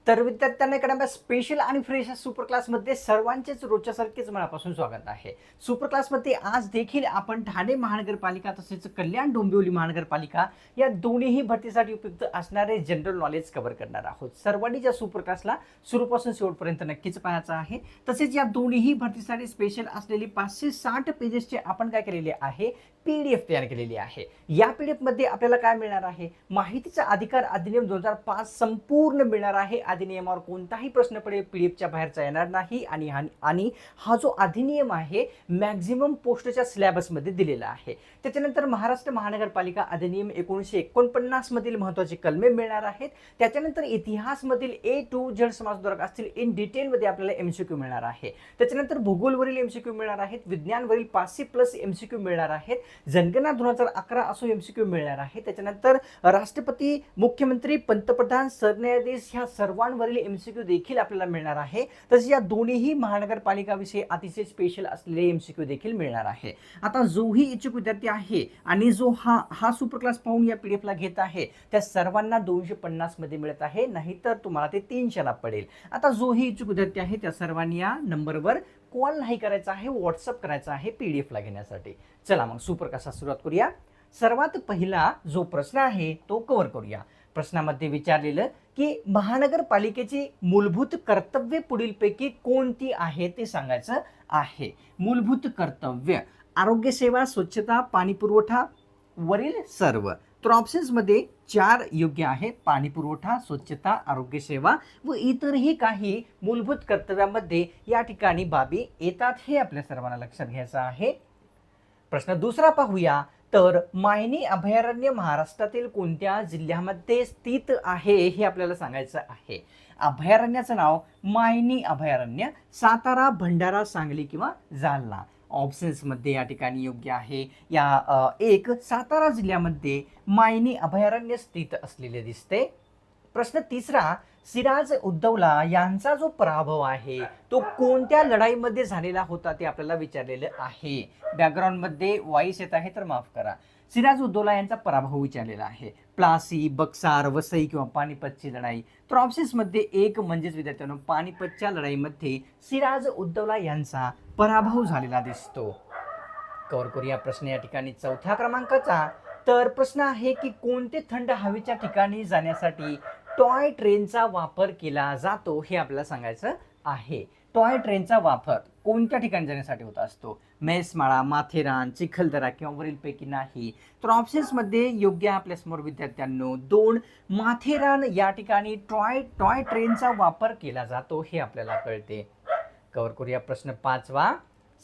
तर विद्यार्थ्यांना एखाद्या स्पेशल आणि फ्रेश सुपर क्लासमध्ये सर्वांचेच रोजच्यासारखेच मनापासून स्वागत आहे. सुपर क्लासमध्ये आज देखील आपण ठाणे महानगरपालिका तसेच कल्याण डोंबिवली महानगरपालिका या दोन्हीही भरतीसाठी उपयुक्त असणारे जनरल नॉलेज कव्हर करणार आहोत. सर्वांनी ज्या सुपर क्लासला सुरूपासून शेवटपर्यंत नक्कीच पाहायचं आहे. तसेच या दोन्हीही भरतीसाठी स्पेशल असलेली 560 पेजेसचे आपण काय केलेले आहे, PDF तयार केलेली आहे. या PDF मध्ये आपल्याला काय मिळणार आहे, माहितीचा अधिकार अधिनियम 2005 संपूर्ण मिळणार आहे. अधिनियमावर कोणताही प्रश्न पडेल PDFच्या बाहेरचा येणार नाही. आणि हा जो अधिनियम आहे मॅक्झिमम पोस्टच्या सिलेबसमध्ये दिलेला आहे. त्याच्यानंतर महाराष्ट्र महानगरपालिका अधिनियम 1949 मधील महत्त्वाचे कलमे मिळणार आहेत. त्याच्यानंतर इतिहासमधील A to Z समासोधक असतील इन डिटेलमध्ये आपल्याला MCQ मिळणार आहे. त्याच्यानंतर भूगोलवरील MCQ मिळणार आहेत. विज्ञानवरील 500+ MCQ मिळणार आहेत. जनगणना 2011 असो MCQ मिळणार आहे. त्याच्यानंतर राष्ट्रपती, मुख्यमंत्री, पंतप्रधान, सरन्यायाधीश ह्या सर्वांवरील MCQ देखील आपल्याला मिळणार आहे. तसेच या दोन्हीही महानगरपालिका विषयी अतिशय स्पेशल असलेले MCQ देखील मिळणार आहे. आता जोही इच्छुक विद्यार्थी आहे आणि जो हा सुपर क्लास पाहून या PDF ला घेत आहे त्या सर्वांना 250 मध्ये मिळत आहे, नाहीतर तुम्हाला ते 300 ला पडेल. आता जोही इच्छुक विद्यार्थी आहे त्या सर्वांनी या नंबरवर कॉल नाही करायचा आहे, व्हॉट्सअप करायचा आहे PDF ला घेण्यासाठी. चला मग सुपर क्लासला सुरुवात करूया. सर्वात पहिला जो प्रश्न आहे तो कव्हर करूया. प्रश्नामध्ये विचारलेलं की महानगरपालिकेची मूलभूत कर्तव्ये पुढीलपैकी कोणती आहे ते सांगायचं आहे. मूलभूत कर्तव्य: आरोग्य सेवा, स्वच्छता, पाणी पुरवठा, वरील सर्व. तर ऑप्शन्समध्ये 4 योग्य आहेत: पाणी पुरवठा, स्वच्छता, आरोग्य सेवा व इतरही काही मूलभूत कर्तव्यामध्ये या ठिकाणी बाबी येतात, हे आपल्या सर्वांना लक्षात घ्यायचं आहे. प्रश्न दुसरा पाहूया. तर मायनी अभयारण्य महाराष्ट्रातील कोणत्या जिल्ह्यामध्ये स्थित आहे हे आपल्याला सांगायचं आहे. अभयारण्याचं नाव मायनी अभयारण्य, सातारा, भंडारा, सांगली किंवा जालना. ऑप्शन्समध्ये या ठिकाणी योग्य आहे एक सातारा जिल्ह्यामध्ये मायनी अभयारण्य स्थित असलेले दिसते. प्रश्न तिसरा. सिराज उद्दौला यांचा जो पराभव आहे तो कोणत्या लढाईमध्ये झालेला होता ते आपल्याला विचारलेलं आहे. बॅकग्राऊंडमध्ये वॉइस येत आहे तर माफ करा. सिराज उद्दौला यांचा पराभव विचारलेला आहे. प्लासी, बक्सार, वसई किंवा पानिपतची लढाई. तर ऑप्शन्समध्ये एक म्हणजेच विद्यार्थ्यांनो पानिपतच्या लढाईमध्ये सिराज उद्दौला यांचा पराभव झालेला दिसतो. कव्हर करूया प्रश्न या ठिकाणी चौथ्या क्रमांकाचा. तर प्रश्न आहे की कोणते थंड हवेच्या ठिकाणी जाण्यासाठी टॉय ट्रेनचा वापर केला जातो हे आपल्याला सांगायचं आहे. टॉय ट्रेनचा वापर कोणत्या ठिकाणी जाण्यासाठी होत असतो? मेसमाळा, माथेरान, चिखलदरा किंवा वरीलपैकी नाही. तर ऑप्शन्समध्ये योग्य आपल्यासमोर विद्यार्थ्यांनो 2 माथेरान या ठिकाणी टॉय ट्रेनचा वापर केला जातो हे आपल्याला कळते. कव्हर करूया प्रश्न 5वा.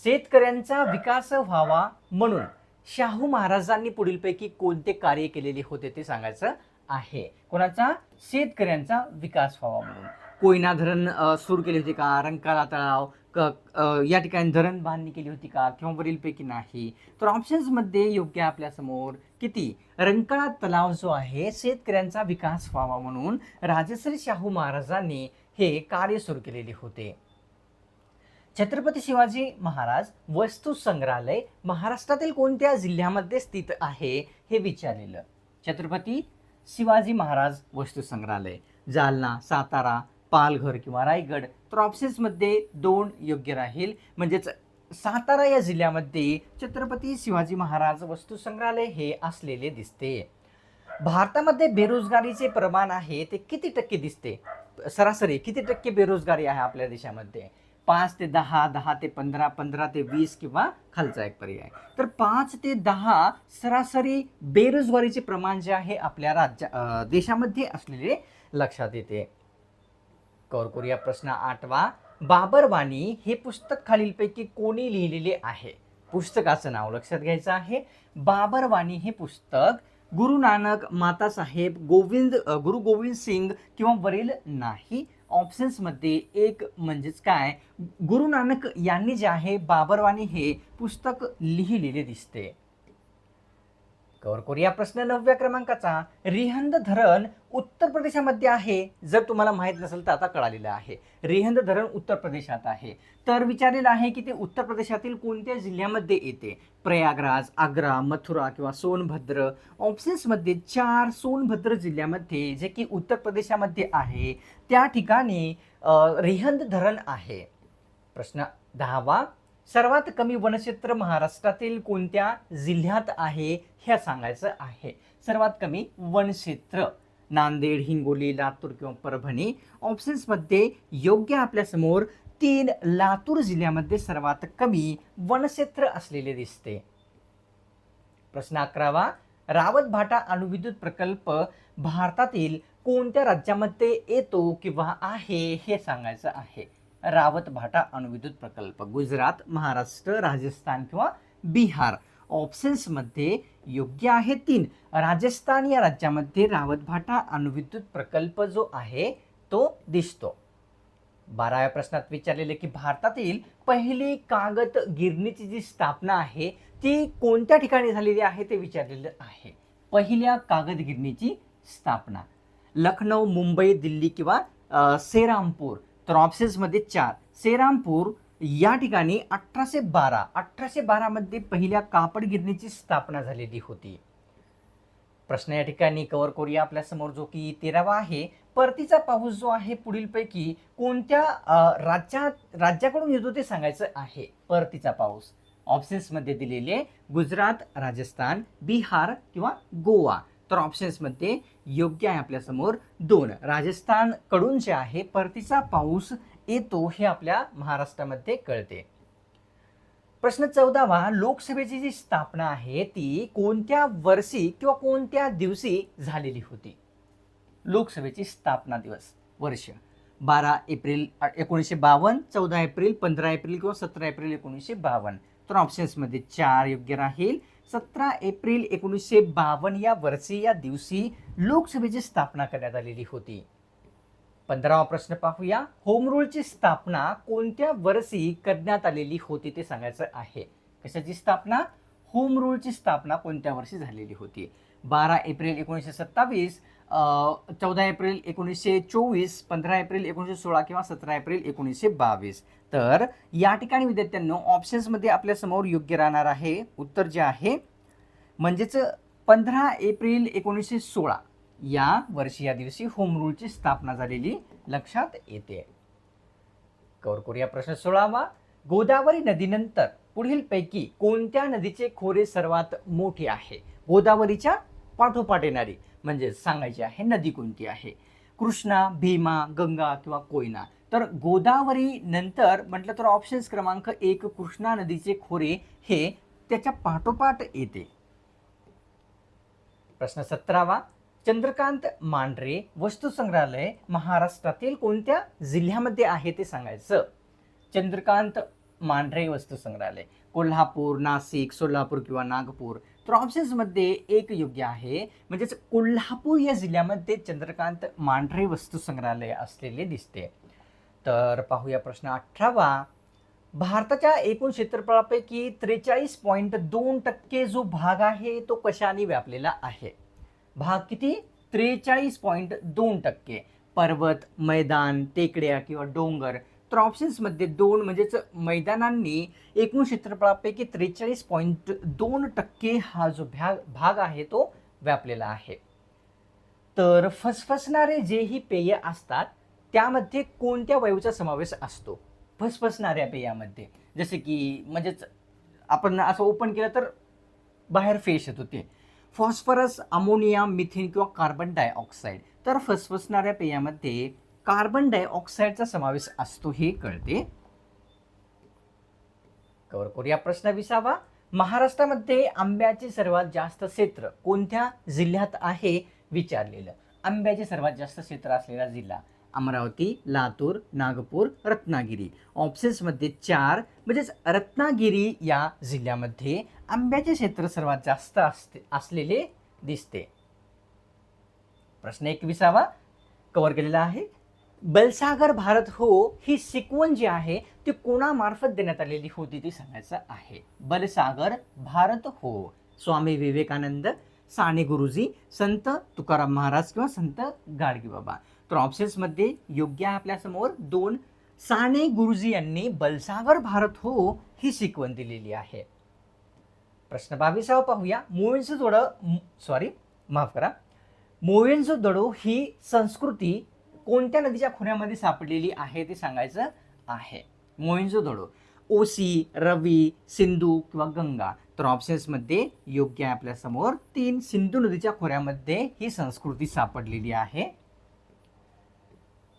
शेतकऱ्यांचा विकास व्हावा म्हणून शाहू महाराजांनी पुढीलपैकी कोणते कार्य केलेले होते ते सांगायचं आहे. कोणाचा? शेतकऱ्यांचा विकास व्हावा म्हणून. कोयना धरण सुरू केले होते का? रंकाळा तलाव या ठिकाणी धरण बांधणी केली होती का? किंवा वरीलपैकी नाही. तर ऑप्शन्समध्ये योग्य आपल्यासमोर किती? रंकाळा तलाव जो आहे शेतकऱ्यांचा विकास व्हावा म्हणून राजश्री शाहू महाराजांनी हे कार्य सुरू केलेले होते. छत्रपती शिवाजी महाराज वस्तू संग्रहालय महाराष्ट्रातील कोणत्या जिल्ह्यामध्ये स्थित आहे हे विचारलेलं. छत्रपती शिवाजी महाराज वस्तू संग्रहालय जालना, सातारा, पालघर किंवा रायगड. तर ऑप्शन्समध्ये 2 योग्य राहील, म्हणजेच सातारा या जिल्ह्यामध्ये छत्रपती शिवाजी महाराज वस्तू संग्रहालय हे असलेले दिसते. भारतामध्ये बेरोजगारीचे प्रमाण आहे ते किती टक्के दिसते? सरासरी किती टक्के बेरोजगारी आहे आपल्या देशामध्ये? 5 ते 10, 10 ते 15, 15 ते 20 किंवा खालचा एक पर्याय. तर 5 ते 10 सरासरी बेरोजगारीचे प्रमाण जे आहे आपल्या देशामध्ये असलेले लक्षात येते. कव्हर करूया प्रश्न 8वा. बाबरवाणी हे पुस्तक खालीलपैकी कोणी लिहिलेले आहे? पुस्तकाचं नाव लक्षात घ्यायचं आहे. बाबरवाणी हे पुस्तक गुरु नानक, मातासाहेब, गुरु गोविंद सिंग किंवा वरील नाही. ऑप्शन्समध्ये एक म्हणजेच काय, गुरु नानक यांनी जे आहे बाबरवाणी हे पुस्तक लिहिलेले दिसते. कव्हर करूया प्रश्न 9व्या क्रमांकाचा. रिहंद धरण उत्तर प्रदेशामध्ये आहे. जर तुम्हाला माहित नसेल तर आता कळालेलं आहे. रिहंद धरण उत्तर प्रदेशात आहे. तर विचारलेलं आहे की ते उत्तर प्रदेशातील कोणत्या जिल्ह्यामध्ये येते. प्रयागराज, आग्रा, मथुरा किंवा सोनभद्र. ऑप्शन्समध्ये 4 सोनभद्र जिल्ह्यामध्ये जे की उत्तर प्रदेशामध्ये आहे त्या ठिकाणी रिहंद धरण आहे. प्रश्न 10वा. सर्वात कमी वनक्षेत्र महाराष्ट्रातील कोणत्या जिल्ह्यात आहे हे सांगायचं आहे. सर्वात कमी वनक्षेत्र नांदेड, हिंगोली, लातूर किंवा परभणी. ऑप्शन्समध्ये योग्य आपल्यासमोर 3 लातूर जिल्ह्यामध्ये सर्वात कमी वनक्षेत्र असलेले दिसते. प्रश्न 11वा. रावत भाटा अणुविद्युत प्रकल्प भारतातील कोणत्या राज्यामध्ये येतो किंवा आहे हे सांगायचं आहे. रावत भाटा अणुविद्युत प्रकल्प गुजरात, महाराष्ट्र, राजस्थान किंवा बिहार. ऑप्शन्समध्ये योग्य आहे 3. राजस्थान या राज्यामध्ये रावत भाटा अणुविद्युत प्रकल्प जो आहे तो दिसतो. 12व्या प्रश्नात विचारलेले की भारतातील पहिली कागद गिरणीची जी स्थापना आहे ती कोणत्या ठिकाणी झालेली आहे ते विचारलेलं आहे. पहिल्या कागद गिरणीची स्थापना लखनौ, मुंबई, दिल्ली किंवा सेरामपूर. तर ऑप्शन्समध्ये 4. सेरामपूर या ठिकाणी 1812 मध्ये पहिल्या कापड गिरणीची स्थापना झालेली होती. प्रश्न या ठिकाणी कव्हर करूया आपल्यासमोर जो की 13वा आहे. परतीचा पाऊस जो आहे पुढीलपैकी कोणत्या राज्याकडून येतो ते सांगायचं आहे. परतीचा पाऊस ऑप्शन्समध्ये दिलेले गुजरात, राजस्थान, बिहार किंवा गोवा. तर ऑप्शन्समध्ये योग्य आहे आपल्यासमोर 2. राजस्थान कडून जे आहे परतीचा पाऊस येतो हे आपल्या महाराष्ट्रामध्ये कळते. प्रश्न 14वा. लोकसभेची जी स्थापना आहे ती कोणत्या वर्षी किंवा कोणत्या दिवशी झालेली होती. लोकसभेची स्थापना दिवस वर्ष 12 एप्रिल 1952, 14 एप्रिल, 15 एप्रिल किंवा 17 एप्रिल 1952. तर ऑप्शन्समध्ये 4 योग्य राहील. 17 एप्रिल 1952 या वर्षी या दिवशी लोकसभेची स्थापना करण्यात आलेली होती. 15वा प्रश्न पाहूया. होम रूलची स्थापना कोणत्या वर्षी करण्यात आलेली होती ते सांगायचं आहे. कशाची स्थापना. होम रूलची स्थापना कोणत्या वर्षी झालेली होती. 12 एप्रिल 1927, 14 एप्रिल 1924, 15 एप्रिल 1916 किंवा 17 एप्रिल 1922. तर या ठिकाणी विद्यार्थ्यांनो ऑप्शन्समध्ये आपल्यासमोर योग्य राहणार आहे उत्तर जे आहे म्हणजेच 15 एप्रिल 1916 या वर्षी या दिवशी होम रूलची स्थापना झालेली लक्षात येते. कव्हर करूया प्रश्न 16वा. गोदावरी नदीनंतर पुढीलपैकी कोणत्या नदीचे खोरे सर्वात मोठे आहे. गोदावरीच्या पाठोपाठ येणारी म्हणजे सांगायची आहे नदी कोणती आहे. कृष्णा, भीमा, गंगा किंवा कोयना. तर गोदावरी नंतर म्हटलं तर ऑप्शन्स क्रमांक 1 कृष्णा नदीचे खोरे हे त्याच्या पाठोपाठ येते. प्रश्न 17वा. चंद्रकांत मांढरे वस्तुसंग्रहालय महाराष्ट्रातील कोणत्या जिल्ह्यामध्ये आहे ते सांगायचं. चंद्रकांत मांढरे वस्तुसंग्रहालय कोल्हापूर, नाशिक, सोलापूर किंवा नागपूर. तर ऑप्शन्समध्ये 1 योग्य आहे म्हणजेच कोल्हापूर या जिल्ह्यामध्ये चंद्रकांत मांढरे वस्तुसंग्रहालय असलेले दिसते. तर पाहूया प्रश्न 18वा. भारताच्या एकूण क्षेत्रफळापैकी 43.2% जो भाग आहे तो कशाने व्यापलेला आहे. भाग किती. 43.2%. पर्वत, मैदान, टेकड्या किंवा डोंगर. तर ऑप्शन्समध्ये 2 म्हणजेच मैदानांनी एकूण क्षेत्रफळापैकी 43.2% हा जो भाग आहे तो व्यापलेला आहे. तर फसफसणारे जेही पेय असतात त्यामध्ये कोणत्या वायूचा समावेश असतो. फसफसणाऱ्या पेयामध्ये जसे की म्हणजेच आपण असं ओपन केलं तर बाहेर फेस येत होते. फॉस्फरस, अमोनिया, मिथेन किंवा कार्बन डायऑक्साईड. तर फसफसणाऱ्या पेयामध्ये कार्बन डायऑक्साईडचा समावेश असतो हे कळते. कव्हर करूया प्रश्न 20वा. महाराष्ट्रामध्ये आंब्याचे सर्वात जास्त क्षेत्र कोणत्या जिल्ह्यात आहे विचारलेलं. आंब्याचे सर्वात जास्त क्षेत्र असलेला जिल्हा अमरावती, लातूर, नागपूर, रत्नागिरी. ऑप्शन्समध्ये 4 म्हणजेच रत्नागिरी या जिल्ह्यामध्ये आंब्याचे क्षेत्र सर्वात जास्त असलेले दिसते. प्रश्न 21वा कव्हर केलेला आहे. बलसागर भारत हो ही शिकवण जी आहे ती कोणामार्फत देण्यात आलेली होती ती सांगायचं आहे. बलसागर भारत हो स्वामी विवेकानंद, साने गुरुजी, संत तुकाराम महाराज किंवा संत गाडगे बाबा. तर ऑप्शन्समध्ये योग्य आहे आपल्यासमोर 2. साने गुरुजी यांनी बलसावर भारत हो ही शिकवण दिलेली आहे. प्रश्न 22 पाहूया. मोहेंजोदडो ही संस्कृती कोणत्या नदीच्या खोऱ्यामध्ये सापडलेली आहे ते सांगायचं आहे. मोहेंजोदडो ओसी, रवी, सिंधू किंवा गंगा. तर ऑप्शन्समध्ये योग्य आहे आपल्यासमोर 3. सिंधू नदीच्या खोऱ्यामध्ये ही संस्कृती सापडलेली आहे.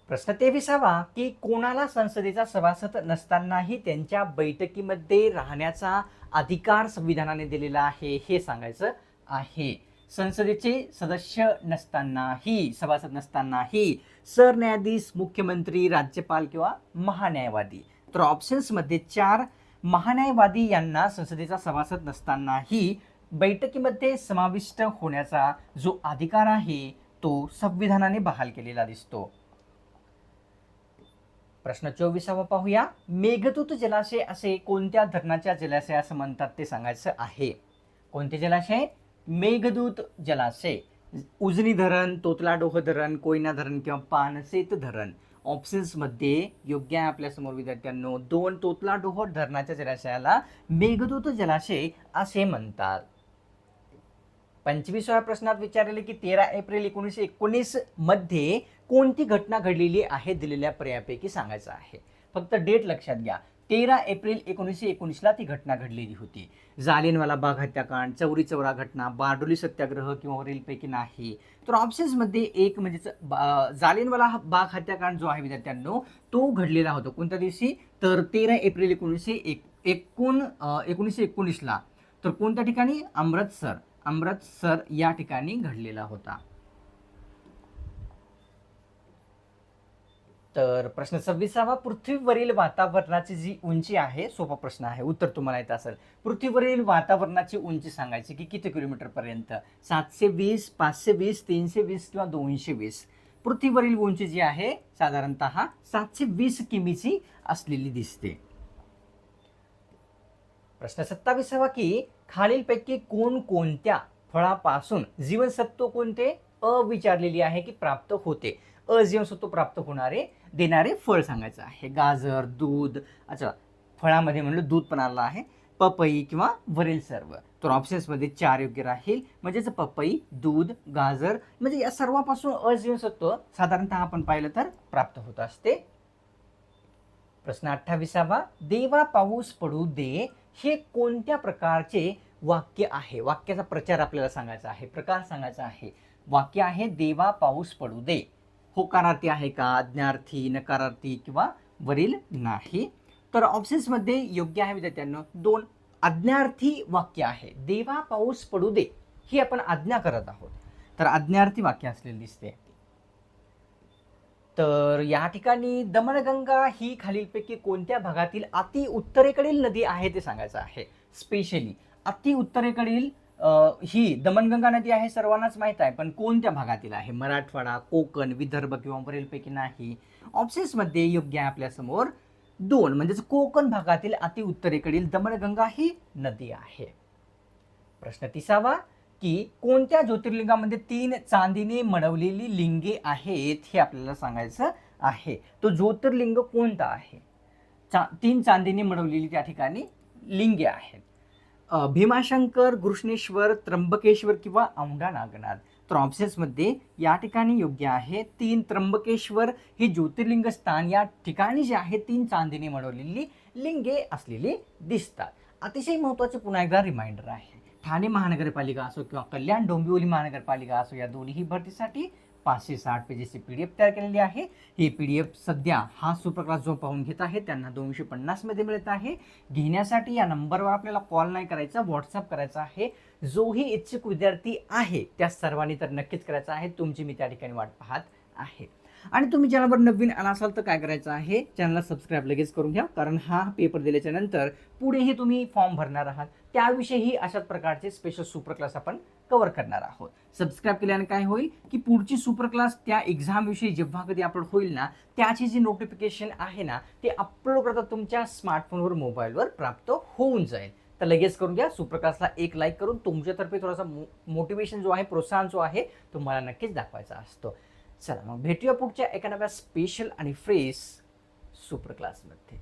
प्रश्न 23 की कोणाला संसदेचा सभासद नसतानाही त्यांच्या बैठकीमध्ये राहण्याचा अधिकार संविधानाने दिलेला आहे हे सांगायचं आहे. संसदेचे सदस्य नसतानाही, सभासद नसतानाही सरन्यायाधीश, मुख्यमंत्री, राज्यपाल किंवा महान्यायवादी. तर ऑप्शन्समध्ये 4. महान्यायवादी यांना संसदेचा सभासद नसतानाही बैठकीमध्ये समाविष्ट होण्याचा जो अधिकार आहे तो संविधानाने बहाल केलेला दिसतो. प्रश्न 24 पाहूया. मेघदूत जलाशय असे कोणत्या धरणाच्या जलाशयास म्हणतात ते सांगायचं आहे. कोणते जलाशय? मेघदूत जलाशय. उजनी धरण, तोतलाडोह धरण, कोयना धरण किंवा पानसेत धरण. ऑप्शन्समध्ये योग्य आहे आपल्यासमोर विद्यार्थ्यांनो 2. तोतलाडोह धरणाच्या जलाशयाला मेघदूत जलाशय असे म्हणतात. 25व्या प्रश्नात विचारले की 13 एप्रिल 1919 मध्ये कोणती घटना घडलेली आहे दिलेल्या पर्यायापैकी सांगायचं आहे. फक्त डेट लक्षात घ्या. 13 एप्रिल 1919ला ती घटना घडलेली होती. जालियनवाला बाग हत्याकांड, चौरी चौरा घटना, बारडोली सत्याग्रह किंवा वरीलपैकी नाही. तर ऑप्शन्समध्ये 1 म्हणजेच जालियनवाला बाग हत्याकांड जो आहे विद्यार्थ्यांनो तो घडलेला होता. कोणत्या दिवशी? तर 13 एप्रिल 1919ला. तर कोणत्या ठिकाणी? अमृतसर या ठिकाणी घडलेला होता. तर प्रश्न 26 पृथ्वीवरील वातावरणाची जी उंची आहे, सोपा प्रश्न आहे, उत्तर तुम्हाला येत असेल. पृथ्वीवरील वातावरणाची उंची सांगायची की किती किलोमीटर पर्यंत? 720, 520, 320 किंवा 220. पृथ्वीवरील उंची जी आहे साधारणतः 720 किमीची असलेली दिसते. प्रश्न 27 की खालीलपैकी कोणत्या फळापासून जीवनसत्व कोणते अविचारलेली आहे की प्राप्त होते? अजीवनसत्व प्राप्त देणारे फळ सांगायचं आहे. गाजर, दूध. अच्छा, फळामध्ये म्हणलं दूध पण आलं आहे. पपई किंवा वरील सर्व. तर ऑप्शन्समध्ये 4 योग्य राहील. म्हणजेच पपई, दूध, गाजर म्हणजे या सर्वांपासून अजीवनसत्व साधारणतः आपण पाहिलं तर प्राप्त होत असते. प्रश्न 28 देवा पाऊस पडू दे हे कोणत्या प्रकारचे वाक्य आहे? वाक्याचा प्रचार आपल्याला सांगायचा आहे, प्रकार सांगायचा आहे. वाक्य आहे देवा पाऊस पडू दे. होकारार्थी आहे का? आज्ञार्थी, नकारार्थी किंवा वरील नाही. तर ऑप्शन्समध्ये योग्य आहे विद्यार्थ्यांनो 2. आज्ञार्थी वाक्य आहे. देवा पाऊस पडू दे ही आपण आज्ञा करत आहोत, तर आज्ञार्थी वाक्य असलेले दिसते. तर या ठिकाणी दमणगंगा ही खालीलपैकी कोणत्या भागातील अति उत्तरेकडील नदी आहे ते सांगायचं आहे. स्पेशली अति उत्तरेकडील ही दमणगंगा नदी आहे, सर्वांनाच माहित आहे, पण कोणत्या भागातील आहे? मराठवाडा, कोकण, विदर्भ किंवा वरीलपैकी नाही. ऑप्शन्समध्ये योग्य आहे आपल्यासमोर 2 म्हणजेच कोकण भागातील अति उत्तरेकडील दमणगंगा ही नदी आहे. प्रश्न 30 की कोणत्या ज्योतिर्लिंगामध्ये 3 चांदीने मढवलेली लिंगे आहेत हे आपल्याला सांगायचं आहे. तो ज्योतिर्लिंग कोणता आहे? 3 चांदीने मढवलेली त्या ठिकाणी लिंगे आहेत. भीमाशंकर, घृष्णेश्वर, त्र्यंबकेश्वर किंवा औंढा नागनाथ. तर ऑप्शन्समध्ये या ठिकाणी योग्य आहे 3 त्र्यंबकेश्वर हे ज्योतिर्लिंग स्थान या ठिकाणी जे आहे 3 चांदीने मढवलेली लिंगे असलेली दिसतात. अतिशय महत्त्वाचे पुन्हा एकदा रिमाइंडर आहे. ठाणे महानगरपालिका असो किंवा कल्याण डोंबिवली महानगरपालिका असो या दोन्ही भरतीसाठी 560 पेजेसची PDF तयार केलेली आहे. ही PDF सध्या हा सुपर क्लास जो पाहून घेत आहे त्यांना 250 मध्ये मिळत आहे. घेण्यासाठी या नंबरवर आपल्याला कॉल नाही करायचा, व्हॉट्सअप करायचा आहे. जोही इच्छुक विद्यार्थी आहे त्या सर्वांनी तर नक्कीच करायचं आहे. तुमची मी त्या ठिकाणी वाट पाहत आहे. आणि तुम्ही चॅनलवर नवीन आला असाल तर काय करायचं आहे, चॅनलला सबस्क्राईब लगेच करून घ्या, कारण हा पेपर दिल्याच्या नंतर पुढेही तुम्ही फॉर्म भरणार आहात त्याविषयीही अशाच प्रकारचे स्पेशल सुपर क्लास आपण कव्हर करणार आहोत. सबस्क्राईब केल्याने काय होईल की पुढची सुपर क्लास त्या एक्झाम विषयी जेव्हा कधी अपलोड होईल ना त्याची जी नोटिफिकेशन आहे ना ते अपलोड करता तुमच्या स्मार्टफोनवर, मोबाईलवर प्राप्त होऊन जाईल. तर लगेच करून घ्या. सुपर क्लासला एक लाईक करून तुमच्यातर्फे थोडासा मोटिवेशन जो आहे, प्रोत्साहन जो आहे तो मला नक्कीच दाखवायचा असतो. चला मग भेटूया पुढच्या एका नव्या स्पेशल आणि फ्रेश सुपर क्लासमध्ये.